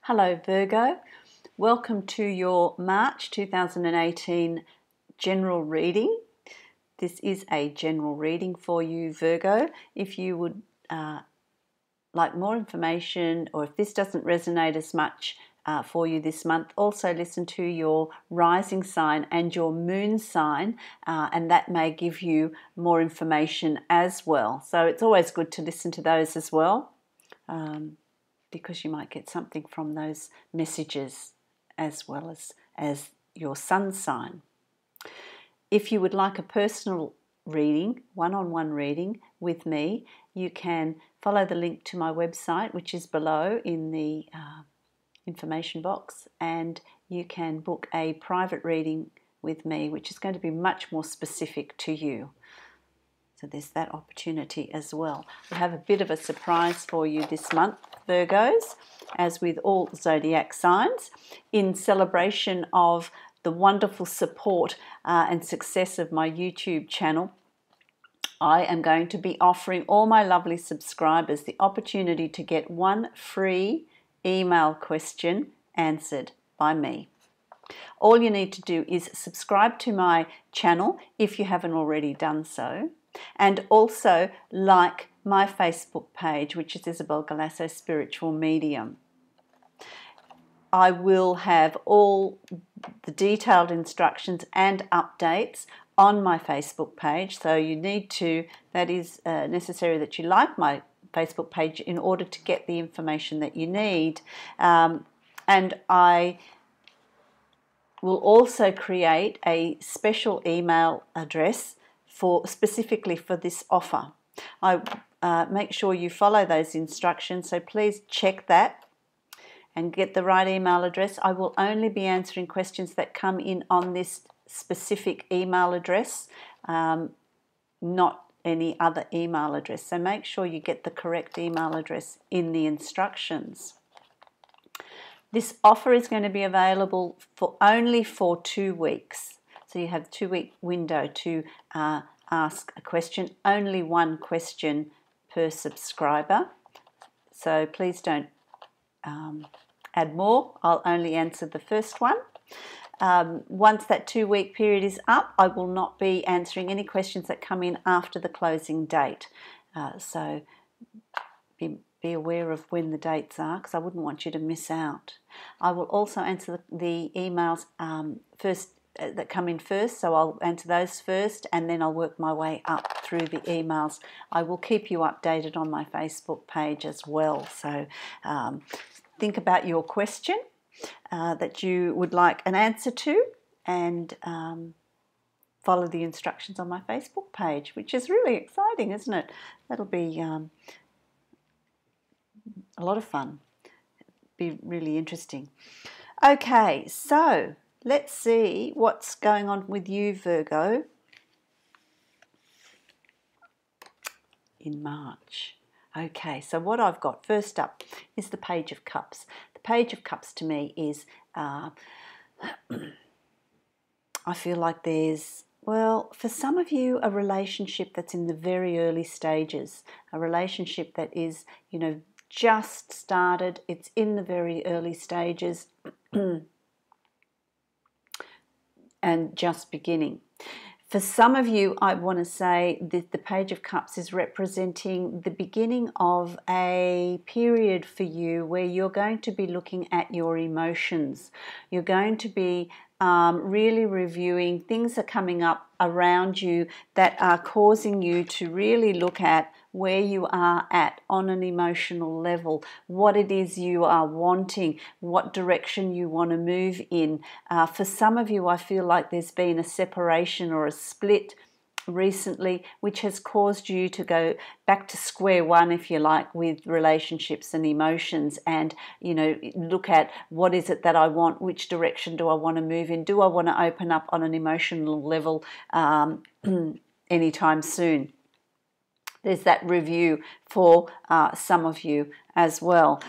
Hello Virgo, welcome to your March 2018 general reading. This is a general reading for you Virgo. If you would like more information, or if this doesn't resonate as much for you this month, also listen to your rising sign and your moon sign, and that may give you more information as well. So it's always good to listen to those as well. Because you might get something from those messages as well as your sun sign. If you would like a personal reading, one-on-one reading with me, you can follow the link to my website, which is below in the information box, and you can book a private reading with me, which is going to be much more specific to you. So there's that opportunity as well. We have a bit of a surprise for you this month, Virgos, as with all zodiac signs, in celebration of the wonderful support and success of my YouTube channel. I am going to be offering all my lovely subscribers the opportunity to get one free email question answered by me. All you need to do is subscribe to my channel if you haven't already done so, and also like my Facebook page, which is Isabel Galasso Spiritual Medium. I will have all the detailed instructions and updates on my Facebook page, so you need to, that is necessary that you like my Facebook page in order to get the information that you need. And I will also create a special email address specifically for this offer. I make sure you follow those instructions, so please check that and get the right email address. I will only be answering questions that come in on this specific email address, not any other email address. So make sure you get the correct email address in the instructions. This offer is going to be available only for 2 weeks. So you have a 2-week window to ask a question, only one question per subscriber. So please don't add more. I'll only answer the first one. Once that 2-week period is up, I will not be answering any questions that come in after the closing date. So be aware of when the dates are, because I wouldn't want you to miss out. I will also answer the emails first that come in first, so I'll answer those first and then I'll work my way up through the emails. I will keep you updated on my Facebook page as well. So think about your question that you would like an answer to, and follow the instructions on my Facebook page, which is really exciting, isn't it? That'll be a lot of fun. Be really interesting. Okay, so let's see what's going on with you, Virgo, in March. Okay, so what I've got first up is the Page of Cups. The Page of Cups to me is, I feel like there's, well, for some of you, a relationship that's in the very early stages, a relationship that is, you know, just started, it's in the very early stages and just beginning. For some of you, I want to say that the Page of Cups is representing the beginning of a period for you where you're going to be looking at your emotions. You're going to be really reviewing things that are coming up around you that are causing you to really look at where you are at on an emotional level, what it is you are wanting, what direction you want to move in. For some of you, I feel like there's been a separation or a split recently, which has caused you to go back to square one, if you like, with relationships and emotions, and, you know, look at what is it that I want, which direction do I want to move in, do I want to open up on an emotional level anytime soon. There's that review for some of you as well.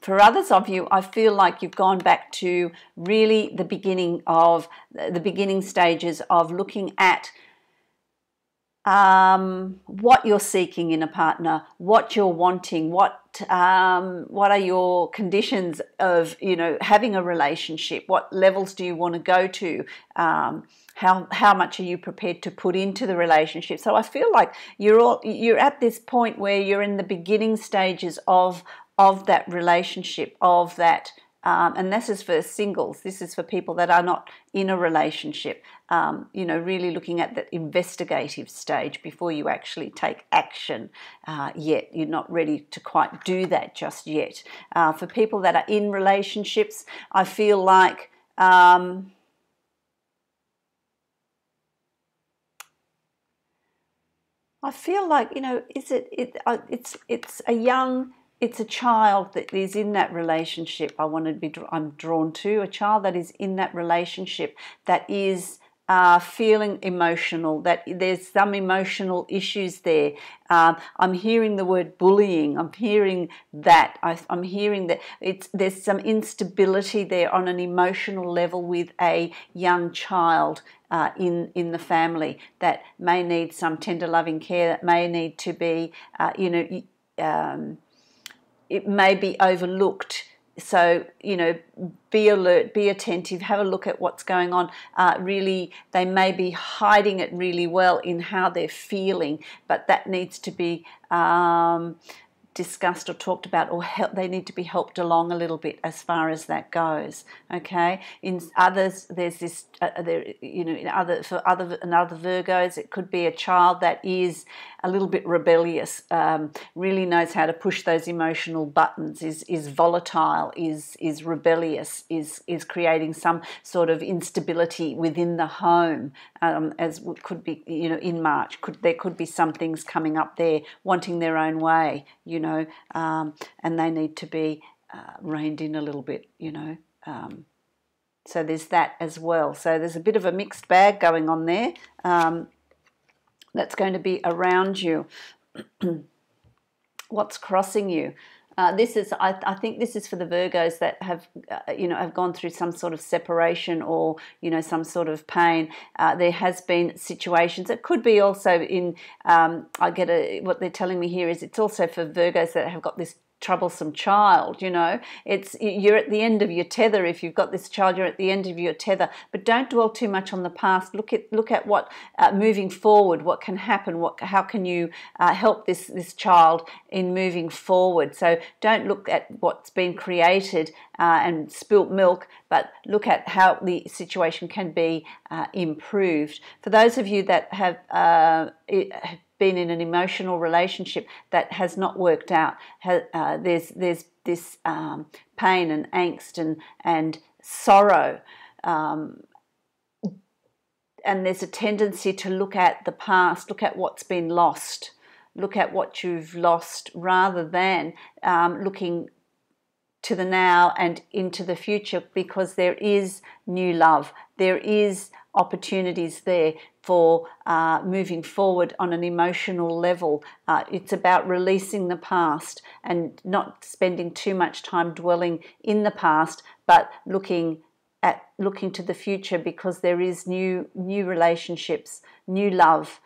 For others of you, I feel like you've gone back to really the beginning stages of looking at what you're seeking in a partner, what you're wanting, what are your conditions of, you know, having a relationship, what levels do you want to go to, how much are you prepared to put into the relationship. So I feel like you're at this point where you're in the beginning stages of that relationship, of that. And this is for singles. This is for people that are not in a relationship. You know, really looking at that investigative stage before you actually take action yet. You're not ready to quite do that just yet. For people that are in relationships, I feel like you know, it's a child that is in that relationship. I'm drawn to a child that is in that relationship that is feeling emotional, that there's some emotional issues there. I'm hearing the word bullying. I'm hearing that. I'm hearing that there's some instability there on an emotional level with a young child in the family that may need some tender loving care, that may need to be, you know, it may be overlooked. So, you know, be alert, be attentive, have a look at what's going on. Really, they may be hiding it really well in how they're feeling, but that needs to be discussed or talked about, or they need to be helped along a little bit as far as that goes. Okay. In others, there's this. You know, in other Virgos, it could be a child that is a little bit rebellious, really knows how to push those emotional buttons, is volatile, is rebellious, is creating some sort of instability within the home, as could be, you know, in March. There could be some things coming up there, wanting their own way, you know, and they need to be reined in a little bit, you know. So there's that as well. So there's a bit of a mixed bag going on there. That's going to be around you. What's crossing you? This is, I think this is for the Virgos that have, you know, have gone through some sort of separation or, you know, some sort of pain. There has been situations. It could be also in, what they're telling me here is it's also for Virgos that have got this troublesome child. You know, you're at the end of your tether. If you've got this child, you're at the end of your tether. But don't dwell too much on the past. Look at what moving forward, what can happen, how can you help this child in moving forward. So don't look at what's been created and spilt milk, but look at how the situation can be improved. For those of you that have been in an emotional relationship that has not worked out, there's this pain and angst and sorrow, and there's a tendency to look at the past, look at what's been lost, look at what you've lost, rather than looking to the now and into the future, because there is new love, there is opportunities there for moving forward on an emotional level. It's about releasing the past and not spending too much time dwelling in the past, but looking to the future, because there is new relationships, new love,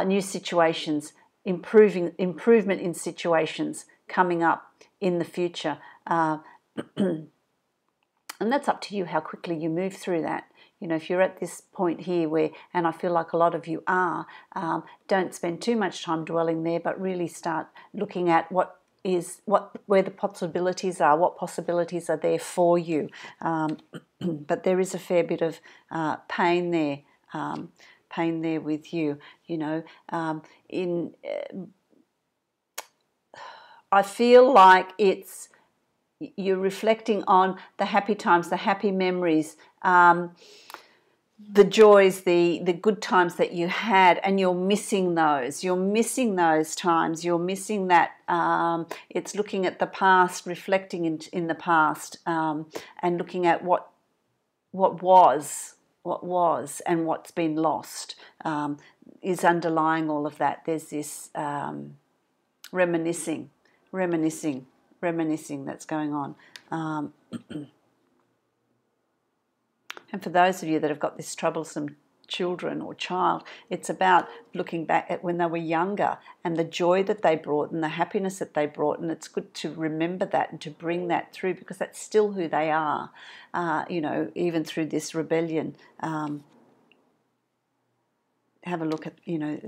new situations, improvement in situations coming up in the future. And that's up to you how quickly you move through that. You know, if you're at this point here where, and I feel like a lot of you are, don't spend too much time dwelling there, but really start looking at where the possibilities are, what possibilities are there for you. But there is a fair bit of pain there with you. You know, I feel like you're reflecting on the happy times, the happy memories, the joys, the good times that you had, and you're missing those. You're missing those times. You're missing that. It's looking at the past, reflecting in the past, and looking at what was, and what's been lost is underlying all of that. There's this reminiscing that's going on. And for those of you that have got this troublesome children or child. It's about looking back at when they were younger and the joy that they brought and the happiness that they brought, and it's good to remember that and to bring that through, because that's still who they are, you know, even through this rebellion. Have a look at, you know,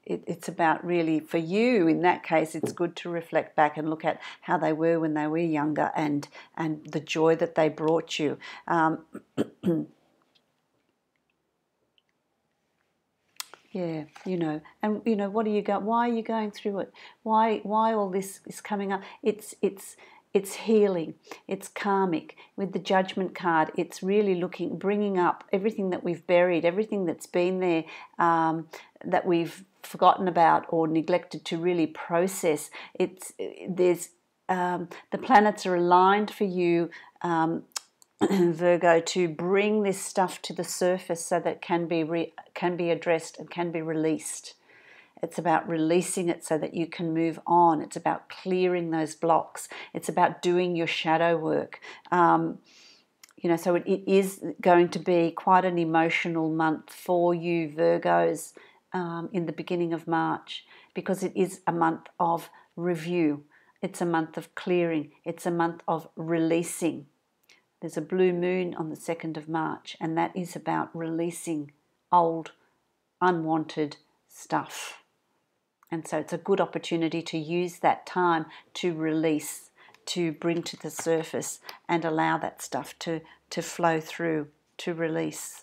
it's about really, for you in that case, it's good to reflect back and look at how they were when they were younger and the joy that they brought you. Yeah, you know, and you know, what are you going? Why are you going through it? Why all this is coming up? It's healing. It's karmic. With the Judgment card, it's really bringing up everything that we've buried, everything that's been there, that we've forgotten about or neglected to really process. The planets are aligned for you, Virgo, to bring this stuff to the surface so that it can be addressed and can be released. It's about releasing it so that you can move on. It's about clearing those blocks. It's about doing your shadow work. You know, so it is going to be quite an emotional month for you, Virgos, in the beginning of March, because it is a month of review. It's a month of clearing. It's a month of releasing. There's a blue moon on the 2nd of March, and that is about releasing old, unwanted stuff. And so it's a good opportunity to use that time to release, to bring to the surface and allow that stuff to flow through, to release.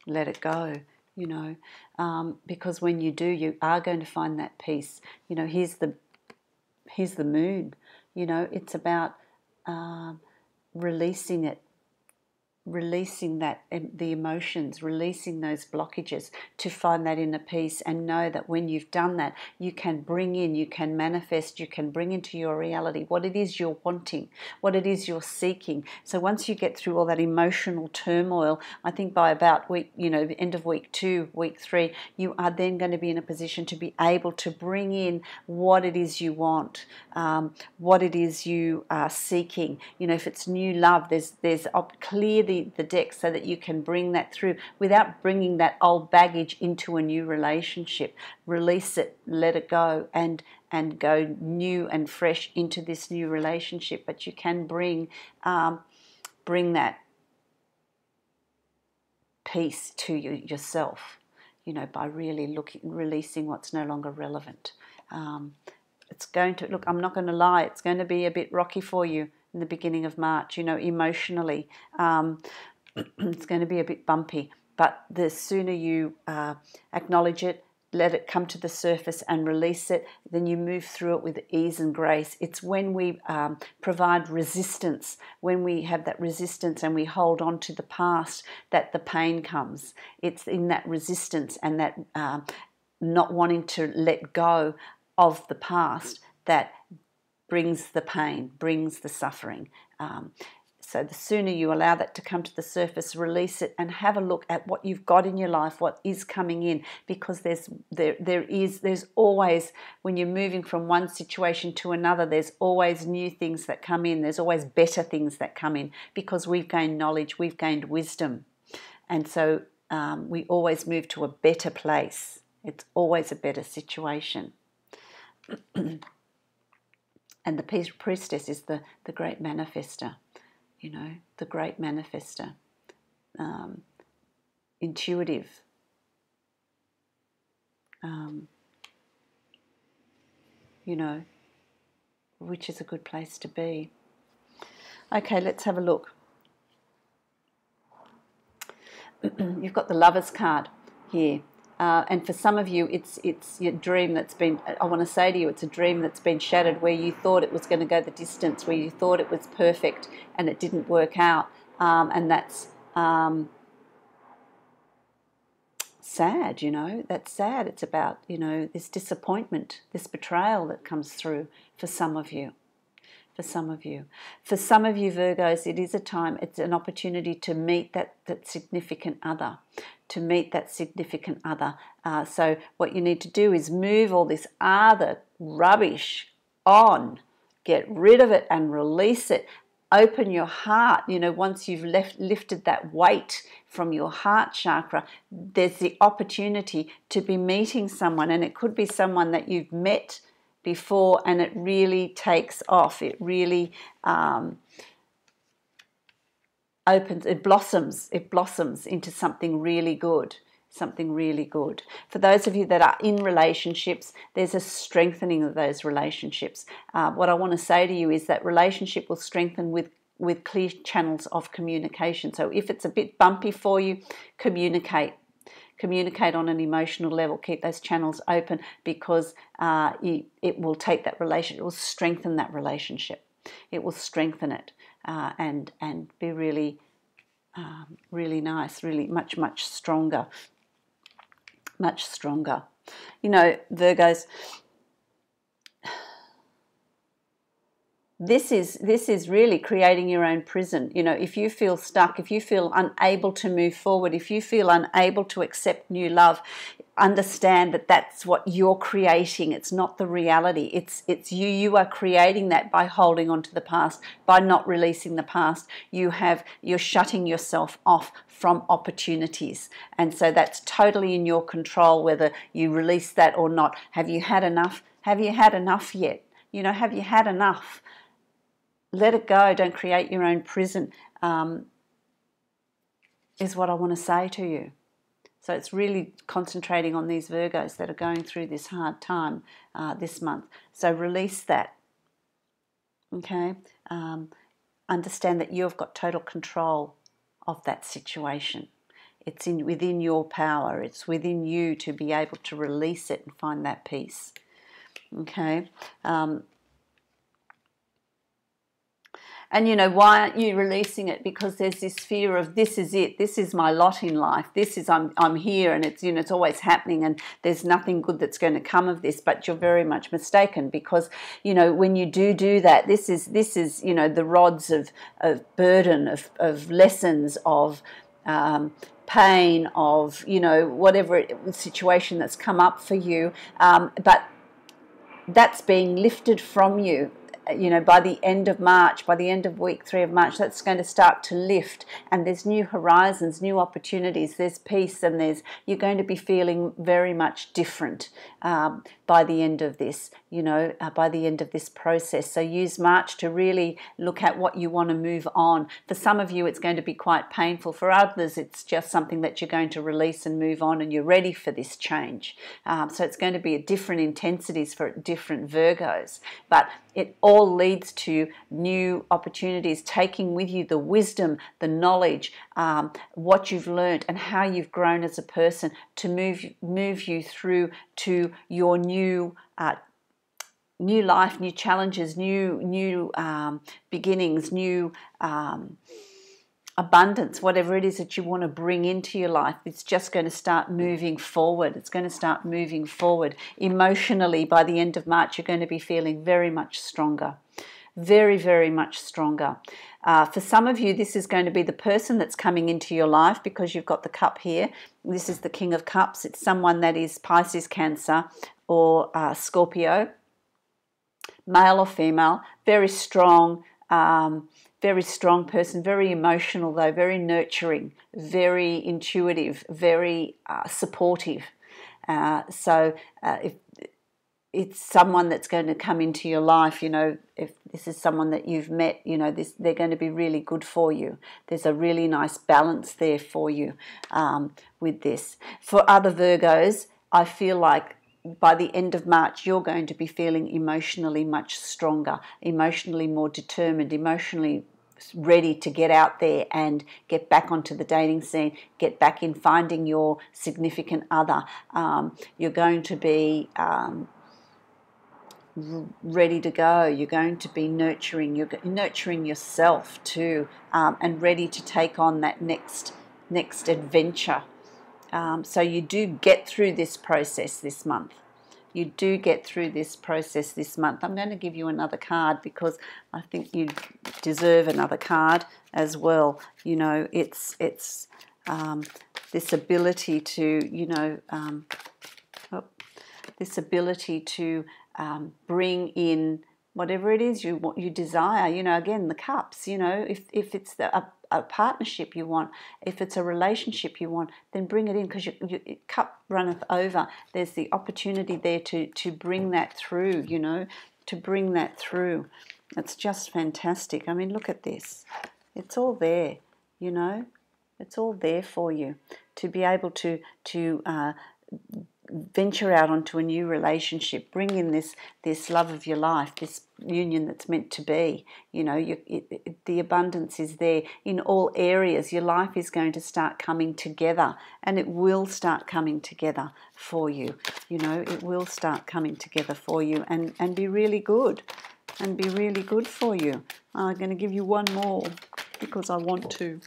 Let it go, you know, because when you do, you are going to find that peace. You know, here's the moon. You know, it's about releasing it, releasing the emotions, releasing those blockages, to find that inner peace, and know that when you've done that, you can bring in, you can manifest, you can bring into your reality what it is you're wanting, what it is you're seeking. So once you get through all that emotional turmoil, I think by about week, you know, the end of week 2, week 3, you are then going to be in a position to be able to bring in what it is you want, what it is you are seeking. You know, if it's new love, there's clear the deck so that you can bring that through without bringing that old baggage into a new relationship. Release it, let it go, and go new and fresh into this new relationship. But you can bring that peace to yourself, you know, by really releasing what's no longer relevant. It's going to, look, I'm not going to lie, it's going to be a bit rocky for you in the beginning of March, you know, emotionally. It's going to be a bit bumpy, but the sooner you acknowledge it, let it come to the surface and release it, then you move through it with ease and grace. It's when we provide resistance, when we have that resistance and we hold on to the past, that the pain comes. It's in that resistance and that not wanting to let go of the past that brings the pain, brings the suffering. So the sooner you allow that to come to the surface, release it, and have a look at what you've got in your life, what is coming in, because there's always, when you're moving from one situation to another, there's always new things that come in. There's always better things that come in, because we've gained knowledge, we've gained wisdom, and so we always move to a better place. It's always a better situation. And the priestess is the great manifester, you know, the great manifester, intuitive, you know, which is a good place to be. Okay, let's have a look. You've got the Lovers card here. And for some of you, it's your dream that's been, I want to say to you, it's a dream that's been shattered, where you thought it was going to go the distance, where you thought it was perfect and it didn't work out. And that's sad, you know, that's sad. It's about, you know, this disappointment, this betrayal that comes through for some of you. For some of you, Virgos, it is a time, it's an opportunity to meet that significant other, so what you need to do is move all this other rubbish on, get rid of it and release it. open your heart. You know, once you've lifted that weight from your heart chakra, there's the opportunity to be meeting someone, and it could be someone that you've met before, and it really takes off. It really opens, it blossoms into something really good. Something really good. For those of you that are in relationships, there's a strengthening of those relationships. What I want to say to you is that relationship will strengthen with clear channels of communication. So if it's a bit bumpy for you, communicate on an emotional level. Keep those channels open, because it will take that relationship, it will strengthen that relationship. It will strengthen it and be really, really nice, really much stronger. Much stronger. You know, Virgos, this is really creating your own prison. You know, if you feel stuck, if you feel unable to move forward, if you feel unable to accept new love, understand that that's what you're creating. It's not the reality. It's you. You are creating that by holding on to the past, by not releasing the past. You're shutting yourself off from opportunities, and so that's totally in your control whether you release that or not. Have you had enough? Have you had enough yet? You know, have you had enough? Let it go. Don't create your own prison, is what I want to say to you. So it's really concentrating on these Virgos that are going through this hard time this month. So release that, okay? Understand that you've got total control of that situation. It's within your power. It's within you to be able to release it and find that peace, okay? And, you know, why aren't you releasing it? Because there's this fear of, this is it, this is my lot in life, this is, I'm here, and it's, you know, it's always happening, and there's nothing good that's going to come of this. But you're very much mistaken, because, you know, when you do that, this is, you know, the rods of burden, of lessons, of pain, of, you know, whatever situation that's come up for you, but that's being lifted from you. You know, by the end of March, by the end of week 3 of March, that's going to start to lift, and there's new horizons, new opportunities, there's peace, and you're going to be feeling very much different by the end of this, you know, by the end of this process. So use March to really look at what you want to move on. For some of you, it's going to be quite painful. For others, it's just something that you're going to release and move on, and you're ready for this change. So it's going to be at different intensities for different Virgos, but it all leads to new opportunities, taking with you the wisdom, the knowledge, what you've learned, and how you've grown as a person to move you through to your new life, new challenges, new beginnings, new abundance, whatever it is that you want to bring into your life. It's just going to start moving forward. It's going to start moving forward. Emotionally, by the end of March, you're going to be feeling very much stronger. Very, very much stronger. For some of you, this is going to be the person that's coming into your life, because you've got the cup here. This is the King of Cups. It's someone that is Pisces, Cancer, or Scorpio, male or female, very strong person, very emotional though, very nurturing, very intuitive, very supportive. If it's someone that's going to come into your life, you know, if this is someone that you've met, you know, they're going to be really good for you. There's a really nice balance there for you with this. For other Virgos, I feel like by the end of March, you're going to be feeling emotionally much stronger, emotionally more determined, emotionally ready to get out there and get back onto the dating scene, get back in finding your significant other. You're going to be ready to go. You're going to be nurturing. You're nurturing yourself too, and ready to take on that next adventure. So you do get through this process this month. You do get through this process this month. I'm going to give you another card because I think you deserve another card as well. You know, it's this ability to, you know, this ability to bring in whatever it is you desire. You know, again, the cups, you know, if it's a partnership you want, if it's a relationship you want, then bring it in, because your cup runneth over. There's the opportunity there to bring that through, you know, to bring that through. It's just fantastic. I mean, look at this. It's all there, you know. It's all there for you to be able to venture out onto a new relationship, bring in this love of your life, this union that's meant to be. You know, the abundance is there in all areas. Your life is going to start coming together, and it will start coming together for you. You know, it will start coming together for you and be really good, and be really good for you. I'm going to give you one more because I want to.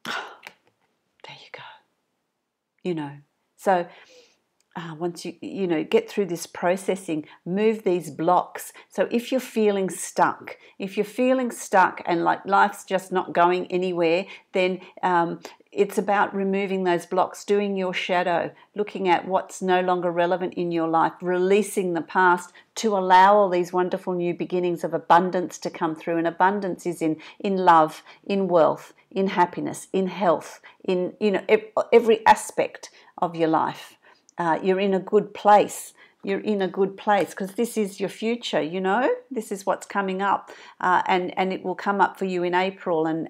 There you go. You know, so once you know, get through this processing, move these blocks. So if you're feeling stuck, and like life's just not going anywhere, then it's about removing those blocks, doing your shadow, looking at what's no longer relevant in your life, releasing the past to allow all these wonderful new beginnings of abundance to come through. And abundance is in love, in wealth, in happiness, in health, in, you know, every aspect of your life. You're in a good place. You're in a good place because this is your future, you know. This is what's coming up, and it will come up for you in April and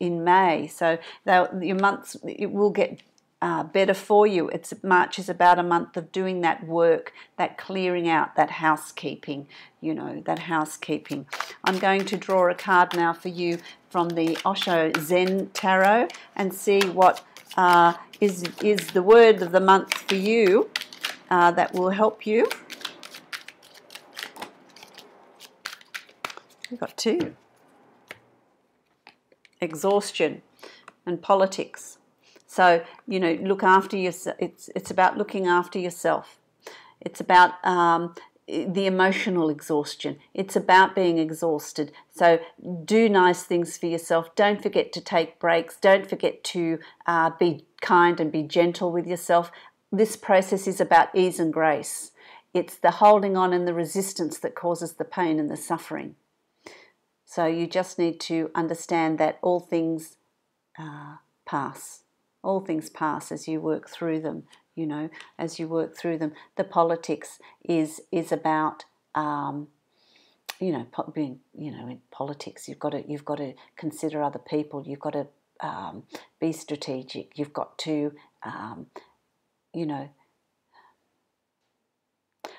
in May. So your months, it will get better for you. March is about a month of doing that work, that clearing out, that housekeeping, you know, that housekeeping. I'm going to draw a card now for you from the Osho Zen Tarot and see what is the word of the month for you that will help you. We've got two. Exhaustion and politics. So, you know, look after yourself. It's about looking after yourself. It's about the emotional exhaustion. It's about being exhausted. So do nice things for yourself. Don't forget to take breaks. Don't forget to be kind and be gentle with yourself. This process is about ease and grace. It's the holding on and the resistance that causes the pain and the suffering. So you just need to understand that all things pass. All things pass as you work through them. You know, as you work through them. The politics is about, you know, being, you know, in politics you've got to consider other people. You've got to be strategic. You've got to, you know.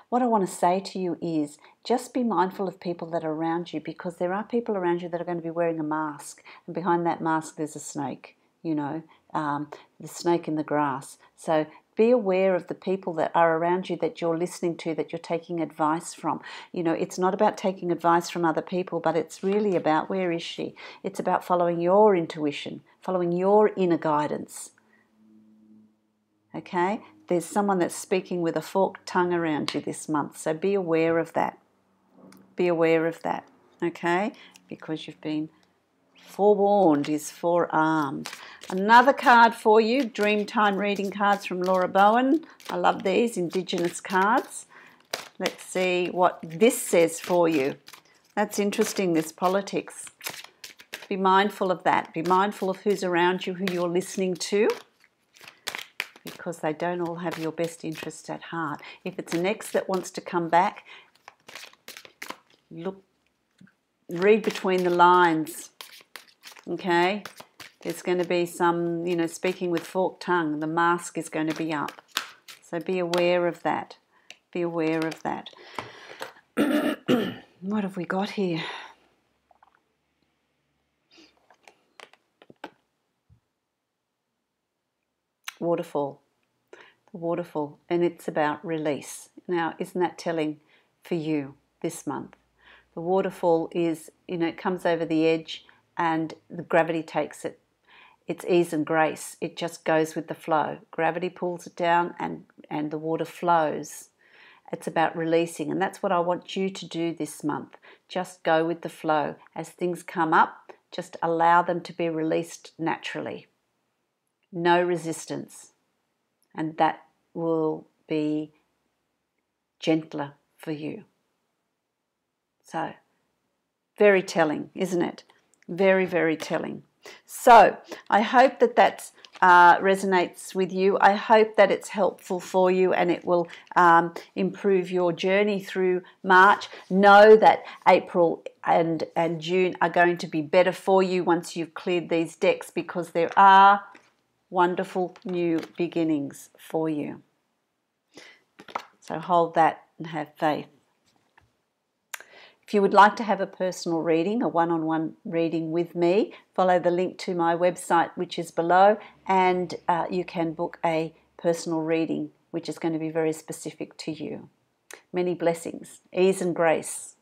What I want to say to you is just be mindful of people that are around you, because there are people around you that are going to be wearing a mask, and behind that mask there's a snake. You know, the snake in the grass. So be aware of the people that are around you, that you're listening to, that you're taking advice from. You know, it's not about taking advice from other people, but it's really about, where is she? It's about following your intuition, following your inner guidance. Okay? There's someone that's speaking with a forked tongue around you this month, so be aware of that. Be aware of that, okay? Because you've been forewarned is forearmed. Another card for you, Dreamtime reading cards from Laura Bowen. I love these Indigenous cards. Let's see what this says for you. That's interesting, this politics. Be mindful of that. Be mindful of who's around you, who you're listening to, because they don't all have your best interests at heart. If it's an ex that wants to come back, read between the lines. Okay, there's going to be some, you know, speaking with forked tongue. The mask is going to be up. So be aware of that. Be aware of that. What have we got here? Waterfall. The waterfall. And it's about release. Now, isn't that telling for you this month? The waterfall is, you know, it comes over the edge, and the gravity takes it. It's ease and grace. It just goes with the flow. Gravity pulls it down and the water flows. It's about releasing, and that's what I want you to do this month. Just go with the flow. As things come up, just allow them to be released naturally. No resistance. And that will be gentler for you. So, very telling, isn't it? Very, very telling. So, I hope that that resonates with you. I hope that it's helpful for you and it will improve your journey through March. Know that April and June are going to be better for you once you've cleared these decks, because there are wonderful new beginnings for you. So hold that and have faith. If you would like to have a personal reading, a one-on-one reading with me, follow the link to my website, which is below, and you can book a personal reading, which is going to be very specific to you. Many blessings, ease and grace.